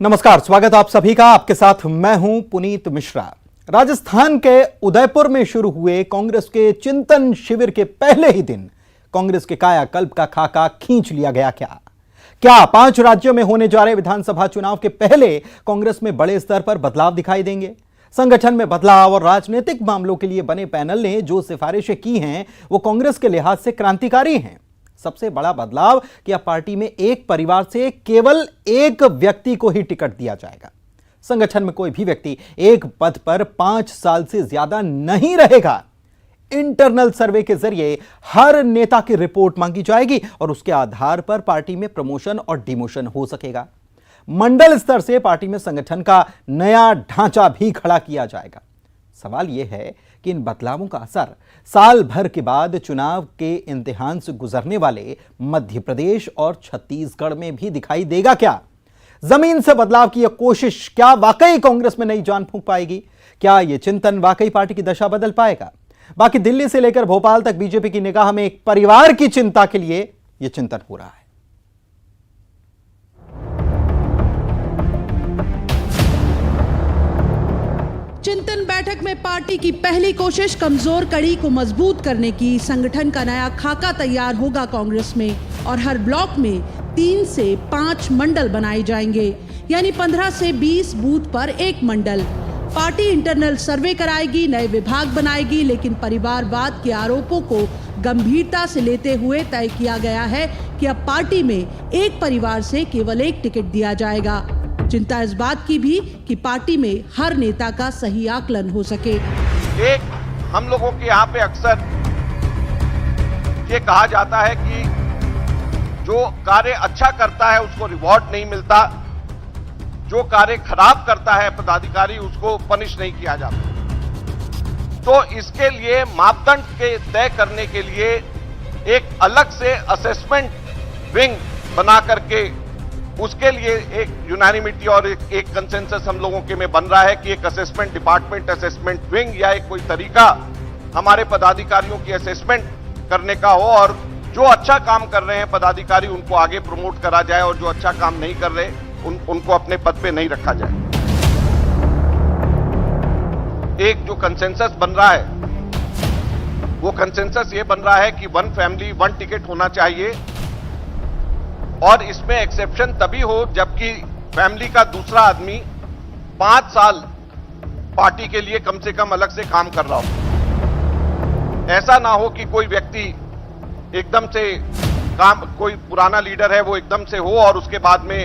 नमस्कार, स्वागत आप सभी का। आपके साथ मैं हूं पुनीत मिश्रा। राजस्थान के उदयपुर में शुरू हुए कांग्रेस के चिंतन शिविर के पहले ही दिन कांग्रेस के कायाकल्प का खाका खींच लिया गया। क्या 5 राज्यों में होने जा रहे विधानसभा चुनाव के पहले कांग्रेस में बड़े स्तर पर बदलाव दिखाई देंगे? संगठन में बदलाव और राजनीतिक मामलों के लिए बने पैनल ने जो सिफारिशें की हैं वो कांग्रेस के लिहाज से क्रांतिकारी हैं। सबसे बड़ा बदलाव कि अब पार्टी में एक परिवार से केवल एक व्यक्ति को ही टिकट दिया जाएगा। संगठन में कोई भी व्यक्ति एक पद पर 5 साल से ज्यादा नहीं रहेगा। इंटरनल सर्वे के जरिए हर नेता की रिपोर्ट मांगी जाएगी और उसके आधार पर पार्टी में प्रमोशन और डिमोशन हो सकेगा। मंडल स्तर से पार्टी में संगठन का नया ढांचा भी खड़ा किया जाएगा। सवाल यह है कि इन बदलावों का असर साल भर के बाद चुनाव के इम्तिहान से गुजरने वाले मध्य प्रदेश और छत्तीसगढ़ में भी दिखाई देगा क्या? जमीन से बदलाव की यह कोशिश क्या वाकई कांग्रेस में नई जान फूंक पाएगी? क्या यह चिंतन वाकई पार्टी की दशा बदल पाएगा? बाकी दिल्ली से लेकर भोपाल तक बीजेपी की निगाह में एक परिवार की चिंता के लिए यह चिंतन हो रहा है। चिंतन बैठक में पार्टी की पहली कोशिश कमजोर कड़ी को मजबूत करने की। संगठन का नया खाका तैयार होगा कांग्रेस में और हर ब्लॉक में 3 से 5 मंडल बनाए जाएंगे, यानी 15 से 20 बूथ पर एक मंडल। पार्टी इंटरनल सर्वे कराएगी, नए विभाग बनाएगी, लेकिन परिवारवाद के आरोपों को गंभीरता से लेते हुए तय किया गया है कि अब पार्टी में एक परिवार से केवल एक टिकट दिया जाएगा। चिंता इस बात की भी कि पार्टी में हर नेता का सही आकलन हो सके। एक हम लोगों के यहाँ पे अक्सर ये कहा जाता है कि जो कार्य अच्छा करता है उसको रिवॉर्ड नहीं मिलता, जो कार्य खराब करता है पदाधिकारी उसको पनिश नहीं किया जाता। तो इसके लिए मापदंड के तय करने के लिए एक अलग से असेसमेंट विंग बना करके उसके लिए एक यूनानिमिटी और एक कंसेंसस हम लोगों के में बन रहा है कि एक असेसमेंट डिपार्टमेंट, असेसमेंट विंग या एक कोई तरीका हमारे पदाधिकारियों की असेसमेंट करने का हो और जो अच्छा काम कर रहे हैं पदाधिकारी उनको आगे प्रमोट करा जाए और जो अच्छा काम नहीं कर रहे उनको अपने पद पे नहीं रखा जाए। एक जो कंसेंसस बन रहा है वो कंसेंसस ये बन रहा है कि 1 फैमिली 1 टिकट होना चाहिए और इसमें एक्सेप्शन तभी हो जबकि फैमिली का दूसरा आदमी 5 साल पार्टी के लिए कम से कम अलग से काम कर रहा हो। ऐसा ना हो कि कोई व्यक्ति एकदम से काम, कोई पुराना लीडर है वो एकदम से हो और उसके बाद में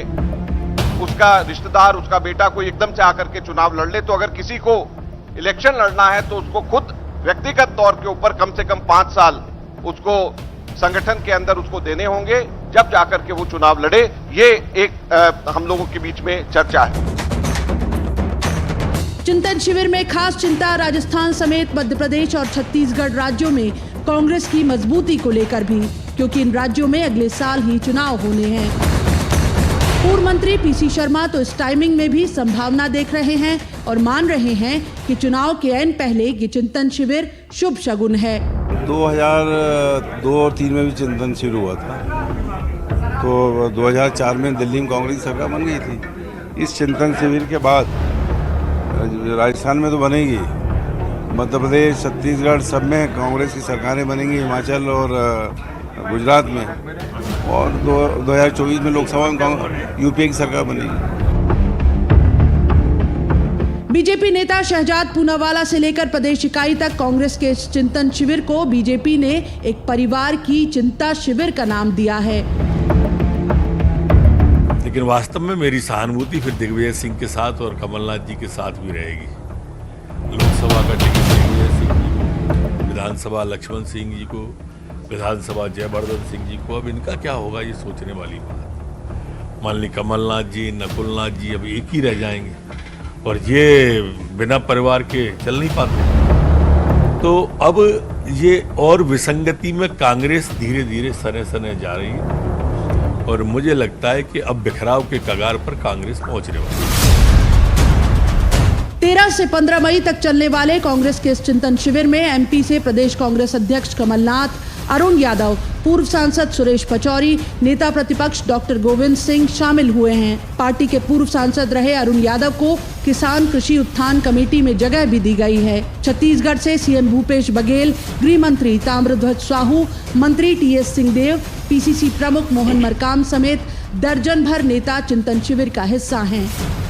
उसका रिश्तेदार, उसका बेटा कोई एकदम से आकर के चुनाव लड़ ले। तो अगर किसी को इलेक्शन लड़ना है तो उसको खुद व्यक्तिगत तौर के ऊपर कम से कम 5 साल उसको संगठन के अंदर उसको देने होंगे, जब जाकर के वो चुनाव लड़े। ये एक हम लोगों के बीच में चर्चा है। चिंतन शिविर में खास चिंता राजस्थान समेत मध्य प्रदेश और छत्तीसगढ़ राज्यों में कांग्रेस की मजबूती को लेकर भी, क्योंकि इन राज्यों में अगले साल ही चुनाव होने हैं। पूर्व मंत्री पीसी शर्मा तो इस टाइमिंग में भी संभावना देख रहे हैं और मान रहे हैं कि चुनाव के ऐन पहले ये चिंतन शिविर शुभ शगुन है। 2002 और 3 में भी चिंतन शुरू हुआ था, तो 2004 में दिल्ली में कांग्रेस की सरकार बन गई थी। इस चिंतन शिविर के बाद राजस्थान में तो बनेगी, मध्य प्रदेश, छत्तीसगढ़ सब में कांग्रेस की सरकारें बनेंगी, हिमाचल और गुजरात में, और 2024 में लोकसभा में यूपीए की सरकार बनेगी। बीजेपी नेता शहजाद पूनावाला से लेकर प्रदेश इकाई तक कांग्रेस के इस चिंतन शिविर को बीजेपी ने एक परिवार की चिंता शिविर का नाम दिया है। लेकिन वास्तव में मेरी सहानुभूति फिर दिग्विजय सिंह के साथ और कमलनाथ जी के साथ भी रहेगी। लोकसभा का टिकट दिग्विजय सिंह जी को, विधानसभा लक्ष्मण सिंह जी को, विधानसभा जयवर्धन सिंह जी को। अब इनका क्या होगा ये सोचने वाली बात। मान ली कमलनाथ जी, नकुलनाथ जी अब एक ही रह जाएंगे और ये बिना परिवार के चल नहीं पाते। तो अब ये और विसंगति में कांग्रेस धीरे धीरे सने सने जा रही है और मुझे लगता है कि अब बिखराव के कगार पर कांग्रेस पहुंचने वाली है। 13 से 15 मई तक चलने वाले कांग्रेस के इस चिंतन शिविर में एमपी से प्रदेश कांग्रेस अध्यक्ष कमलनाथ, अरुण यादव, पूर्व सांसद सुरेश पचौरी, नेता प्रतिपक्ष डॉक्टर गोविंद सिंह शामिल हुए हैं। पार्टी के पूर्व सांसद रहे अरुण यादव को किसान कृषि उत्थान कमेटी में जगह भी दी गई है। छत्तीसगढ़ से सीएम भूपेश बघेल, गृह मंत्री ताम्रध्वज साहू, मंत्री टीएस सिंहदेव, पीसीसी प्रमुख मोहन मरकाम समेत दर्जन भर नेता चिंतन शिविर का हिस्सा हैं।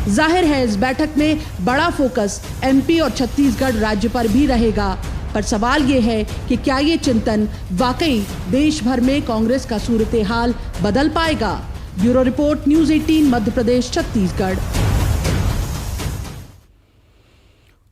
जाहिर है इस बैठक में बड़ा फोकस एमपी और छत्तीसगढ़ राज्य पर भी रहेगा, पर सवाल ये है कि क्या ये चिंतन वाकई देश भर में कांग्रेस का सूरत हाल बदल पाएगा। Bureau report, news 18 Madhya Pradesh, Chhattisgarh.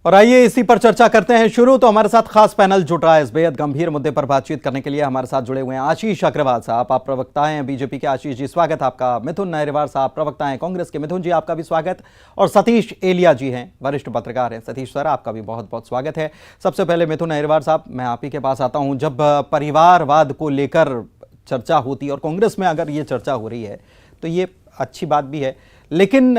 और आइए इसी पर चर्चा करते हैं शुरू। तो हमारे साथ खास पैनल जुट रहा है इस बेहद गंभीर मुद्दे पर बातचीत करने के लिए। हमारे साथ जुड़े हुए हैं आशीष अग्रवाल साहब, आप प्रवक्ता हैं बीजेपी के। आशीष जी स्वागत आपका। मिथुन नाहरीवार साहब प्रवक्ता हैं कांग्रेस के। मिथुन जी आपका भी स्वागत। और सतीश एलिया जी हैं, वरिष्ठ पत्रकार हैं। सतीश सर आपका भी बहुत बहुत स्वागत है। सबसे पहले मिथुन नाहरीवार साहब, मैं आप ही के पास आता हूँ। जब परिवारवाद को लेकर चर्चा होती है और कांग्रेस में अगर ये चर्चा हो रही है तो ये अच्छी बात भी है, लेकिन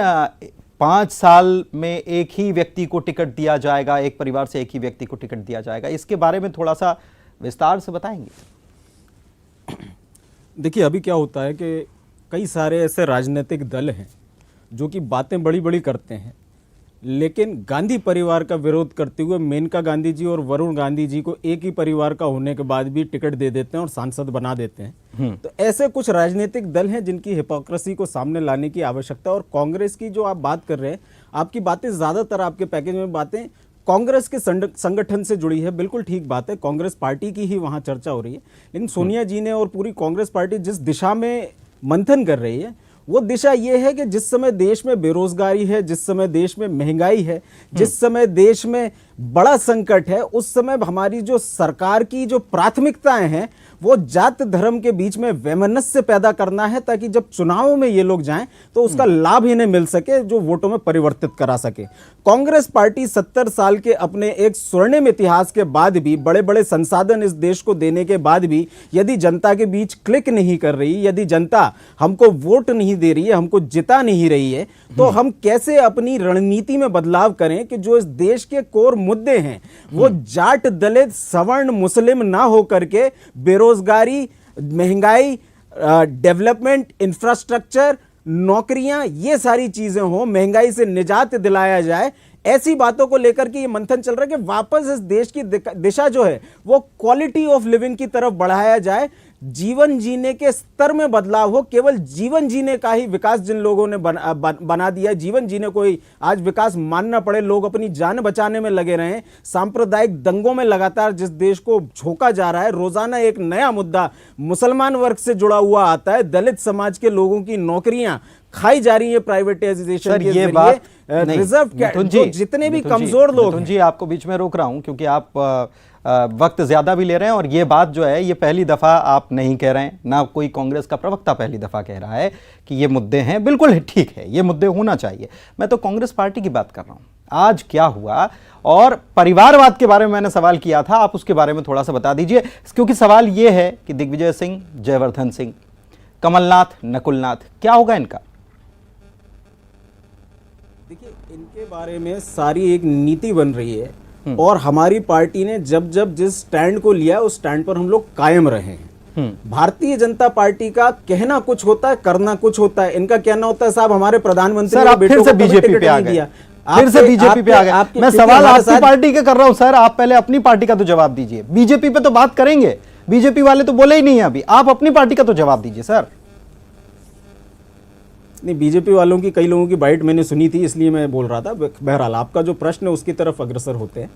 5 साल में एक ही व्यक्ति को टिकट दिया जाएगा, एक परिवार से एक ही व्यक्ति को टिकट दिया जाएगा, इसके बारे में थोड़ा सा विस्तार से बताएंगे? देखिए, अभी क्या होता है कि कई सारे ऐसे राजनीतिक दल हैं जो कि बातें बड़ी बड़ी करते हैं, लेकिन गांधी परिवार का विरोध करते हुए मेनका गांधी जी और वरुण गांधी जी को एक ही परिवार का होने के बाद भी टिकट दे देते हैं और सांसद बना देते हैं। तो ऐसे कुछ राजनीतिक दल हैं जिनकी हिपोक्रेसी को सामने लाने की आवश्यकता है। और कांग्रेस की जो आप बात कर रहे हैं, आपकी बातें ज़्यादातर आपके पैकेज में बातें कांग्रेस के संगठन से जुड़ी है। बिल्कुल ठीक बात है, कांग्रेस पार्टी की ही वहाँ चर्चा हो रही है, लेकिन सोनिया जी ने और पूरी कांग्रेस पार्टी जिस दिशा में मंथन कर रही है वो दिशा ये है कि जिस समय देश में बेरोजगारी है, जिस समय देश में महंगाई है, जिस समय देश में बड़ा संकट है, उस समय हमारी जो सरकार की जो प्राथमिकताएं हैं वो जात धर्म के बीच में वैमनस्य पैदा करना है, ताकि जब चुनावों में ये लोग जाएं तो उसका लाभ इन्हें मिल सके, जो वोटों में परिवर्तित करा सके। कांग्रेस पार्टी 70 साल के अपने एक स्वर्णिम इतिहास के बाद भी, बड़े बड़े संसाधन इस देश को देने के बाद भी, यदि जनता के बीच क्लिक नहीं कर रही, यदि जनता हमको वोट नहीं दे रही है, हमको जिता नहीं रही है, तो हम कैसे अपनी रणनीति में बदलाव करें कि जो इस देश के कोर मुद्दे हैं वो जाट, दलित, सवर्ण, मुस्लिम ना हो करके बेरोजगारी, महंगाई, डेवलपमेंट, इंफ्रास्ट्रक्चर, नौकरियां, ये सारी चीजें हो, महंगाई से निजात दिलाया जाए। ऐसी बातों को लेकर के ये मंथन चल रहा है कि वापस इस देश की दिशा जो है वो क्वालिटी ऑफ लिविंग की तरफ बढ़ाया जाए, जीवन जीने के स्तर में बदलाव हो। केवल जीवन जीने का ही विकास जिन लोगों ने बना दिया, जीवन जीने को ही आज विकास मानना पड़े, लोग अपनी जान बचाने में लगे रहे, सांप्रदायिक दंगों में लगातार जिस देश को झोंका जा रहा है, रोजाना एक नया मुद्दा मुसलमान वर्ग से जुड़ा हुआ आता है, दलित समाज के लोगों की नौकरियां खाई जा रही है प्राइवेटाइजेशन के ये बात रिजर्व जो जितने भी कमजोर लोग जी, आपको बीच में रोक रहा हूं क्योंकि आप वक्त ज्यादा भी ले रहे हैं और ये बात जो है ये पहली दफा आप नहीं कह रहे हैं, ना कोई कांग्रेस का प्रवक्ता पहली दफा कह रहा है कि ये मुद्दे हैं। बिल्कुल ठीक है, ये मुद्दे होना चाहिए। मैं तो कांग्रेस पार्टी की बात कर रहा हूं। आज क्या हुआ और परिवारवाद के बारे में मैंने सवाल किया था, आप उसके बारे में थोड़ा सा बता दीजिए, क्योंकि सवाल ये है कि दिग्विजय सिंह, जयवर्धन सिंह, कमलनाथ, नकुलनाथ, क्या होगा इनका? देखिए, इनके बारे में सारी एक नीति बन रही है और हमारी पार्टी ने जब जब जिस स्टैंड को लिया उस स्टैंड पर हम लोग कायम रहे हैं। भारतीय जनता पार्टी का कहना कुछ होता है, करना कुछ होता है। इनका कहना होता है साहब हमारे प्रधानमंत्री सर, आप फिर से बीजेपी पे आ गए, फिर से बीजेपी पे आ गए। मैं सवाल आपकी पार्टी का कर रहा हूं सर, आप पहले अपनी पार्टी का तो जवाब दीजिए। बीजेपी पे तो बात करेंगे, बीजेपी वाले तो बोले ही नहीं है अभी, आप अपनी पार्टी का तो जवाब दीजिए सर। नहीं, बीजेपी वालों की कई लोगों की बाइट मैंने सुनी थी, इसलिए मैं बोल रहा था। बहरहाल आपका जो प्रश्न है उसकी तरफ अग्रसर होते हैं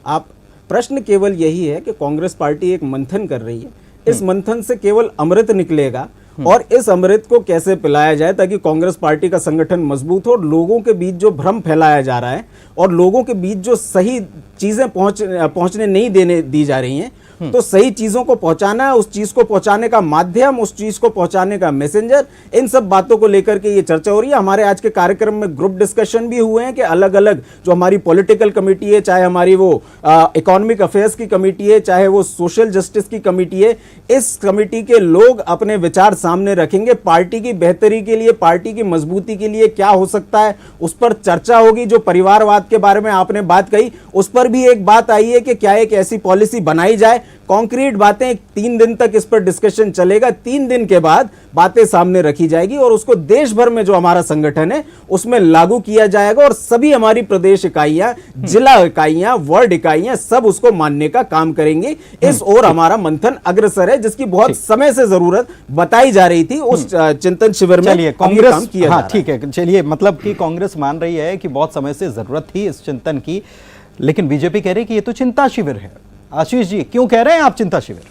आप। प्रश्न केवल यही है कि कांग्रेस पार्टी एक मंथन कर रही है, इस मंथन से केवल अमृत निकलेगा और इस अमृत को कैसे पिलाया जाए ताकि कांग्रेस पार्टी का संगठन मजबूत हो और लोगों के बीच जो भ्रम फैलाया जा रहा है और लोगों के बीच जो सही चीजें पहुंचने नहीं देने दी जा रही हैं, तो सही चीजों को पहुंचाना है, उस चीज को पहुंचाने का माध्यम, उस चीज को पहुंचाने का मैसेंजर, इन सब बातों को लेकर के ये चर्चा हो रही है। हमारे आज के कार्यक्रम में ग्रुप डिस्कशन भी हुए हैं कि अलग अलग जो हमारी पॉलिटिकल कमेटी है, चाहे हमारी वो इकोनॉमिक अफेयर्स की कमेटी है, चाहे वो सोशल जस्टिस की कमेटी है, इस कमेटी के लोग अपने विचार सामने रखेंगे। पार्टी की बेहतरी के लिए, पार्टी की मजबूती के लिए क्या हो सकता है उस पर चर्चा होगी। जो परिवारवाद के बारे में आपने बात कही उस पर भी एक बात आई है कि क्या एक ऐसी पॉलिसी बनाई जाए कॉन्क्रीट बातें 3 दिन तक इस पर डिस्कशन चलेगा, 3 दिन के बाद बातें सामने रखी जाएगी और उसको देश भर में जो हमारा संगठन है उसमें लागू किया जाएगा और सभी हमारी प्रदेश इकाइयां, जिला इकाइयां, वार्ड इकाइयां सब उसको मानने का काम करेंगी। इस ओर हमारा मंथन अग्रसर है, जिसकी बहुत समय से जरूरत बताई जा रही थी। उस चिंतन शिविर में चलिए कांग्रेस, हाँ ठीक है, चलिए मतलब कि कांग्रेस मान रही है कि बहुत समय से जरूरत थी इस चिंतन की, लेकिन बीजेपी कह रही है कि ये तो चिंता शिविर है। आशीष जी, क्यों कह रहे हैं आप चिंता शिविर?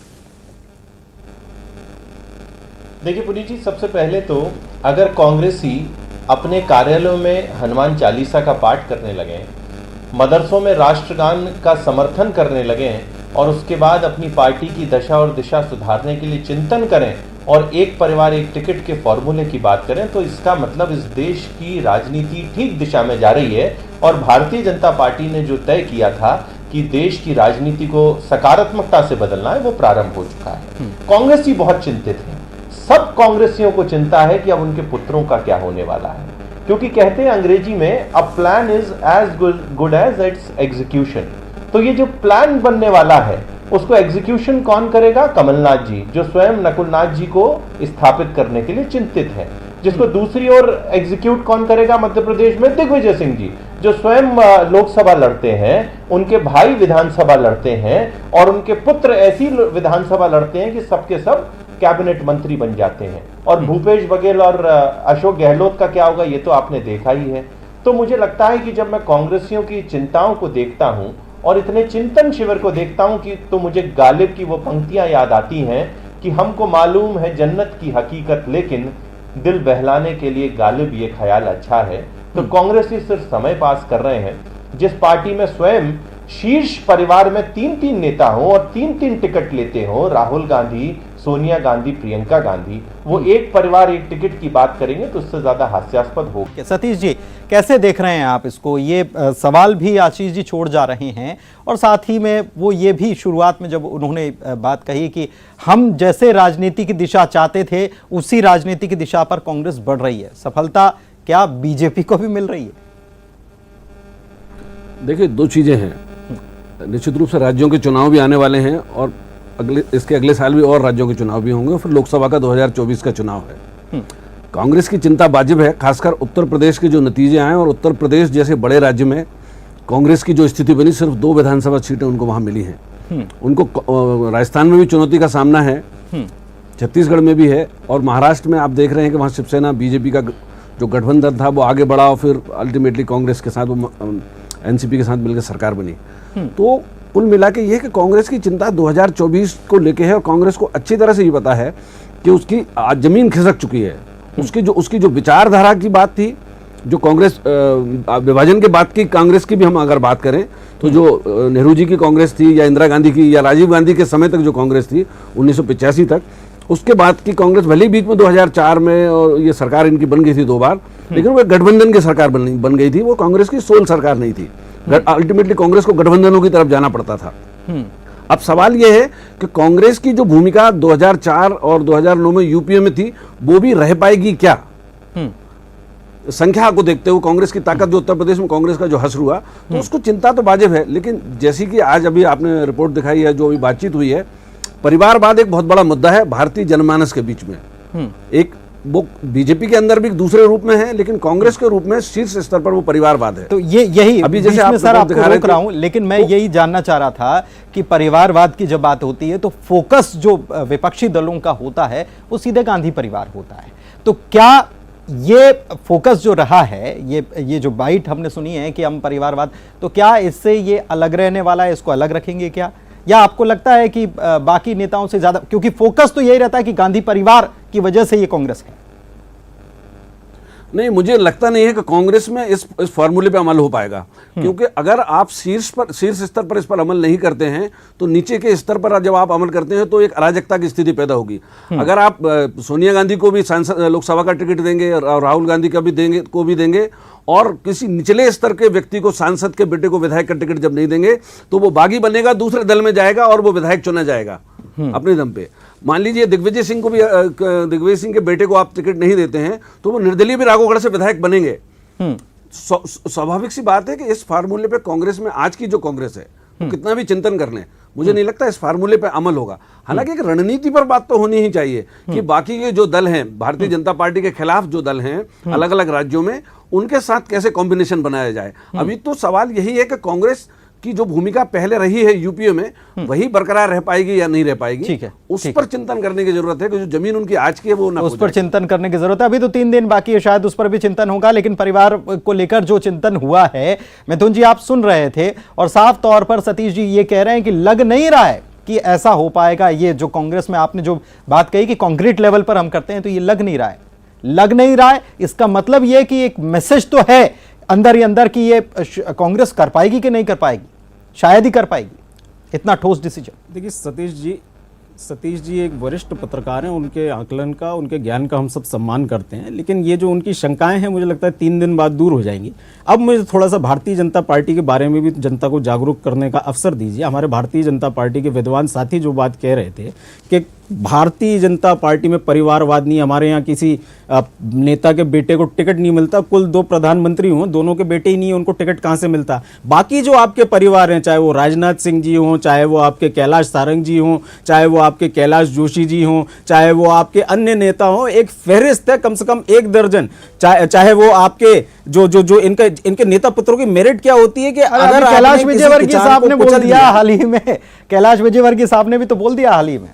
देखिए पुनीत जी, सबसे पहले तो अगर कांग्रेसी अपने कार्यालयों में हनुमान चालीसा का पाठ करने लगे, मदरसों में राष्ट्रगान का समर्थन करने लगे और उसके बाद अपनी पार्टी की दशा और दिशा सुधारने के लिए चिंतन करें और एक परिवार एक टिकट के फॉर्मूले की बात करें, तो इसका मतलब इस देश की राजनीति ठीक दिशा में जा रही है। और भारतीय जनता पार्टी ने जो तय किया था कि देश की राजनीति को सकारात्मकता से बदलना है, वो प्रारंभ हो चुका है। कांग्रेसी बहुत चिंतित हैं, सब कांग्रेसियों को चिंता है कि अब उनके पुत्रों का क्या होने वाला है, क्योंकि कहते हैं अंग्रेजी में a plan is as good as its execution. तो ये जो प्लान बनने वाला है उसको एग्जीक्यूशन कौन करेगा? कमलनाथ जी, जो स्वयं नकुलनाथ जी को स्थापित करने के लिए चिंतित है। जिसको दूसरी ओर एग्जीक्यूट कौन करेगा मध्य प्रदेश में? दिग्विजय सिंह जी, जो स्वयं लोकसभा लड़ते हैं, उनके भाई विधानसभा लड़ते हैं और उनके पुत्र ऐसी विधानसभा लड़ते हैं कि सबके सब कैबिनेट मंत्री बन जाते हैं। और भूपेश बघेल और अशोक गहलोत का क्या होगा, ये तो आपने देखा ही है। तो मुझे लगता है कि जब मैं कांग्रेसियों की चिंताओं को देखता हूं और इतने चिंतन शिविर को देखता हूं कि तो मुझे गालिब की वो पंक्तियां याद आती हैं कि हमको मालूम है जन्नत की हकीकत, लेकिन दिल बहलाने के लिए गालिब ये ख्याल अच्छा है। तो कांग्रेसी सिर्फ समय पास कर रहे हैं। जिस पार्टी में स्वयं शीर्ष परिवार में 3-3 नेता हो और 3-3 टिकट लेते हो, राहुल गांधी, सोनिया गांधी, प्रियंका गांधी, वो एक परिवार एक टिकट की बात करेंगे तो उससे ज्यादा हास्यास्पद हो। सतीश जी, कैसे देख रहे हैं आप इसको? ये सवाल भी आशीष जी छोड़ जा रहे हैं और साथ ही में वो ये भी शुरुआत में जब उन्होंने बात कही कि हम जैसे राजनीति की दिशा चाहते थे उसी राजनीति की दिशा पर कांग्रेस बढ़ रही है, सफलता क्या बीजेपी को भी मिल रही है? देखिए, 2 चीजें हैं। निश्चित रूप से राज्यों के चुनाव भी आने वाले हैं और इसके अगले साल भी और राज्यों के चुनाव भी होंगे, फिर लोकसभा का 2024 का चुनाव है। कांग्रेस की चिंता वाजिब है, खासकर उत्तर प्रदेश के जो नतीजे आए और उत्तर प्रदेश जैसे बड़े राज्य में कांग्रेस की जो स्थिति बनी, सिर्फ 2 विधानसभा सीटें उनको वहां मिली हैं। उनको राजस्थान में भी चुनौती का सामना है, छत्तीसगढ़ में भी है और महाराष्ट्र में आप देख रहे हैं कि वहां शिवसेना बीजेपी का जो गठबंधन था वो आगे बढ़ा और फिर अल्टीमेटली कांग्रेस के साथ वो एनसीपी के साथ मिलकर सरकार बनी। तो कुल मिला के ये कि कांग्रेस की चिंता 2024 को लेके है और कांग्रेस को अच्छी तरह से ये पता है कि उसकी जमीन खिसक चुकी है। उसकी जो विचारधारा की बात थी, जो कांग्रेस विभाजन के बाद की कांग्रेस की भी हम अगर बात करें तो जो नेहरू जी की कांग्रेस थी या इंदिरा गांधी की या राजीव गांधी के समय तक जो कांग्रेस थी 1985 तक, उसके बाद की कांग्रेस भले ही बीच में 2004 में और ये सरकार इनकी बन गई थी 2 बार, लेकिन वो गठबंधन की सरकार बन गई थी, वो कांग्रेस की सोल सरकार नहीं थी। अल्टीमेटली कांग्रेस को गठबंधनों की तरफ जाना पड़ता था। अब सवाल यह है कि कांग्रेस की जो भूमिका 2004 और 2009 में यूपीए में थी वो भी रह पाएगी क्या? संख्या को देखते हुए कांग्रेस की ताकत जो उत्तर प्रदेश में कांग्रेस का जो हश्र हुआ, तो उसको चिंता तो वाजिब है। लेकिन जैसी कि आज अभी आपने रिपोर्ट दिखाई है, जो अभी बातचीत हुई है, परिवारवाद एक बहुत बड़ा मुद्दा है भारतीय जनमानस के बीच में। एक वो बीजेपी के अंदर भी दूसरे रूप में है, लेकिन कांग्रेस के रूप में शीर्ष स्तर पर वो परिवारवाद है। तो यही अभी जैसे आप सर आपको रोक रहा हूं, लेकिन मैं यही जानना चाह रहा था कि परिवारवाद की जब बात होती है तो फोकस जो विपक्षी दलों का होता है वो सीधे गांधी परिवार होता है। तो क्या ये फोकस जो रहा है, ये जो बाइट हमने सुनी है कि हम परिवारवाद, तो क्या इससे ये अलग रहने वाला है, इसको अलग रखेंगे क्या? या आपको लगता है कि बाकी नेताओं से ज्यादा, क्योंकि फोकस तो यही रहता है कि गांधी परिवार की वजह से ये कांग्रेस है? नहीं, मुझे लगता नहीं है कि कांग्रेस में इस फॉर्मूले पे अमल हो पाएगा, क्योंकि अगर आप शीर्ष स्तर पर इस पर अमल नहीं करते हैं तो नीचे के स्तर पर जब आप अमल करते हैं तो एक अराजकता की स्थिति पैदा होगी। अगर आप सोनिया गांधी को भी सांसद लोकसभा का टिकट देंगे और राहुल गांधी का भी देंगे और किसी निचले स्तर के व्यक्ति को, सांसद के बेटे को विधायक का टिकट जब नहीं देंगे तो वो बागी बनेगा, दूसरे दल में जाएगा और वो विधायक चुना जाएगा अपने दम पे। मान लीजिए दिग्विजय सिंह के बेटे को आप टिकट नहीं देते हैं तो वो निर्दलीय भी राघवगढ़ से विधायक बनेंगे। स्वाभाविक सी बात है कि इस फार्मूले पे कांग्रेस में आज की जो कांग्रेस है वो कितना भी चिंतन कर लें, मुझे नहीं लगता इस फार्मूले पे अमल होगा। हालांकि एक रणनीति पर बात तो होनी ही चाहिए कि बाकी के जो दल हैं, भारतीय जनता पार्टी के खिलाफ जो दल हैं अलग अलग राज्यों में, उनके साथ कैसे कॉम्बिनेशन बनाया जाए। अभी तो सवाल यही है कि कांग्रेस की जो भूमिका पहले रही है यूपीए में वही बरकरार रह पाएगी या नहीं रह पाएगी, ठीक है, उस पर चिंतन करने की जरूरत है कि जो जमीन उनकी आज की है वो ना उस पर चिंतन करने की जरूरत है। अभी तो 3 दिन बाकी है, शायद उस पर भी चिंतन होगा, लेकिन परिवार को लेकर जो चिंतन हुआ है, मिथुन जी आप सुन रहे थे और साफ तौर पर सतीश जी ये कह रहे हैं कि लग नहीं रहा है कि ऐसा हो पाएगा। ये जो कांग्रेस में आपने जो बात कही कि कॉन्क्रीट लेवल पर हम करते हैं, तो ये लग नहीं रहा है। इसका मतलब ये कि एक मैसेज तो है अंदर ही अंदर कि ये कांग्रेस कर पाएगी कि नहीं कर पाएगी, शायद ही कर पाएगी इतना ठोस डिसीजन। देखिए सतीश जी एक वरिष्ठ पत्रकार हैं, उनके आकलन का, उनके ज्ञान का हम सब सम्मान करते हैं, लेकिन ये जो उनकी शंकाएं हैं मुझे लगता है 3 दिन बाद दूर हो जाएंगी। अब मुझे थोड़ा सा भारतीय जनता पार्टी के बारे में भी जनता को जागरूक करने का अवसर दीजिए। हमारे भारतीय जनता पार्टी के विद्वान साथी जो बात कह रहे थे कि भारतीय जनता पार्टी में परिवारवाद नहीं, हमारे यहाँ किसी नेता के बेटे को टिकट नहीं मिलता, कुल 2 प्रधानमंत्री हों, दोनों के बेटे ही नहीं है, उनको टिकट कहाँ से मिलता। बाकी जो आपके परिवार हैं, चाहे वो राजनाथ सिंह जी हों, चाहे वो आपके कैलाश सारंग जी हों, चाहे वो आपके कैलाश जोशी जी हों, चाहे वो आपके अन्य नेता हों, एक फहरिस्त है कम से कम 1 दर्जन। चाहे वो आपके जो इनके नेता पुत्रों की मेरिट क्या होती है कि अगर कैलाश विजयवर्गीय साहब ने बोल दिया हाल ही में, कैलाश विजयवर्गीय साहब ने भी तो बोल दिया हाल ही में।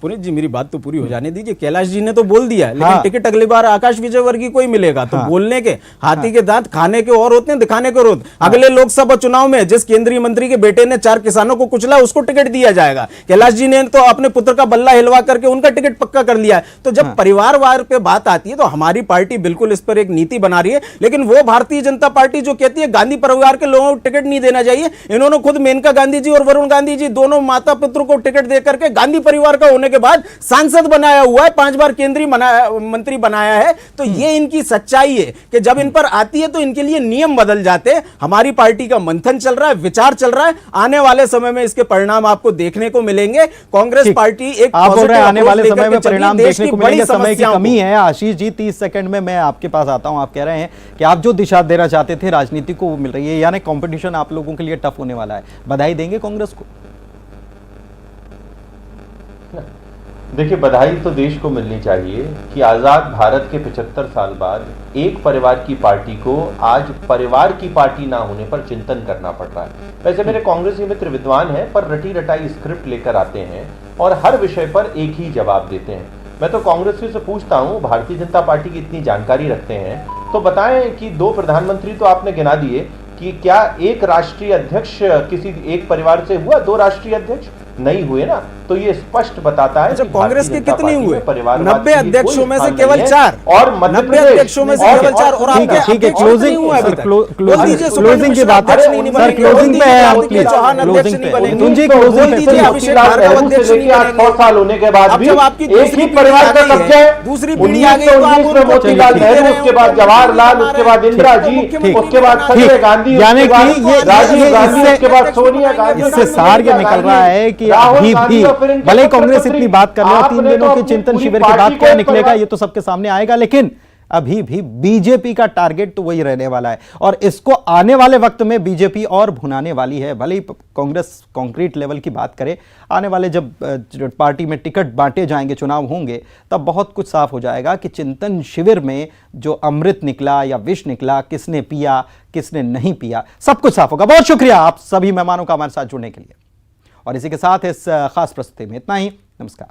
पुनीत जी मेरी बात तो पूरी हो जाने दीजिए। कैलाश जी ने तो बोल दिया, लेकिन टिकट अगली बार आकाश विजयवर्गीय को ही मिलेगा। तो बोलने के हाथी के दांत खाने के और होते हैं, दिखाने के और होते। अगले लोकसभा चुनाव में जिस केंद्रीय मंत्री के बेटे ने 4 किसानों को कुचला, उसको टिकट दिया जाएगा। कैलाश जी ने तो अपने पुत्र का बल्ला हिलवा करके उनका टिकट पक्का कर लिया है। तो जब परिवारवाद पे बात आती है तो हमारी पार्टी बिल्कुल इस पर एक नीति बना रही है, लेकिन वो भारतीय जनता पार्टी जो कहती है गांधी परिवार के लोगों को टिकट नहीं देना चाहिए, इन्होंने खुद मेनका गांधी जी और वरुण गांधी जी दोनों माता पुत्र को टिकट दे करके गांधी परिवार का होने के बाद सांसद बनाया हुआ है, 5 बार केंद्रीय मंत्री बनाया है। तो ये इनकी सच्चाई है कि जब इन पर आती है तो इनके लिए नियम बदल जाते हैं। हमारी पार्टी का मंथन चल रहा है, विचार चल रहा है, आने वाले समय में इसके परिणाम आपको देखने को मिलेंगे। कांग्रेस पार्टी एक आप बोल रहे हैं आने वाले समय में परिणाम देखने को मिलेंगे, समय की कमी है। आशीष जी 30 सेकंड में मैं आपके पास आता हूं। आप कह रहे हैं कि आप जो दिशा देना चाहते थे राजनीति को वो मिल रही है, यानी कंपटीशन आप लोगों के लिए टफ होने वाला है। बधाई देंगे कांग्रेस को? देखिए, बधाई तो देश को मिलनी चाहिए कि आज़ाद भारत के 75 साल बाद एक परिवार की पार्टी को आज परिवार की पार्टी ना होने पर चिंतन करना पड़ रहा है। वैसे मेरे कांग्रेसी मित्र विद्वान हैं, पर रटी रटाई स्क्रिप्ट लेकर आते हैं और हर विषय पर एक ही जवाब देते हैं। मैं तो कांग्रेसियों से पूछता हूं, भारतीय जनता पार्टी की इतनी जानकारी रखते हैं तो बताएं कि 2 प्रधानमंत्री तो आपने गिना दिए, कि क्या एक राष्ट्रीय अध्यक्ष किसी एक परिवार से हुआ? 2 राष्ट्रीय अध्यक्ष नहीं हुए ना। तो ये स्पष्ट बताता है। अच्छा, कांग्रेस के कितने हुए? 90 अध्यक्षों में से केवल 4 और 90 अध्यक्षों में से केवल 4 और ठीक है, क्लोजिंग की बात है सर, क्लोजिंग पे है आप प्लीज, क्लोजिंग पे मिथुन जी, क्लोजिंग पे। 6 साल होने के बाद भी एक ही परिवार का कब्जा है। दूसरी 1919 में मोतीलाल नेहरू, उसके बाद जवाहरलाल, उसके बाद इंदिरा जी, उसके बाद संजय गांधी, यानी कि ये राजीव गांधी, उसके बाद सोनिया गांधी। इससे सार ये निकल रहा है कि अभी भी भले कांग्रेस इतनी बात कर रहे हो, 3 दिनों के चिंतन शिविर के बाद क्या निकलेगा ये तो सबके सामने आएगा, लेकिन अभी भी बीजेपी का टारगेट तो वही रहने वाला है और इसको आने वाले वक्त में बीजेपी और भुनाने वाली है। भले ही कांग्रेस कंक्रीट लेवल की बात करे, आने वाले जब पार्टी में टिकट बांटे जाएंगे, चुनाव होंगे, तब बहुत कुछ साफ हो जाएगा कि चिंतन शिविर में जो अमृत निकला या विष निकला, किसने पिया किसने नहीं पिया, सब कुछ साफ होगा। बहुत शुक्रिया आप सभी मेहमानों का हमारे साथ जुड़ने के लिए, और इसी के साथ इस खास प्रस्तुति में इतना ही। नमस्कार।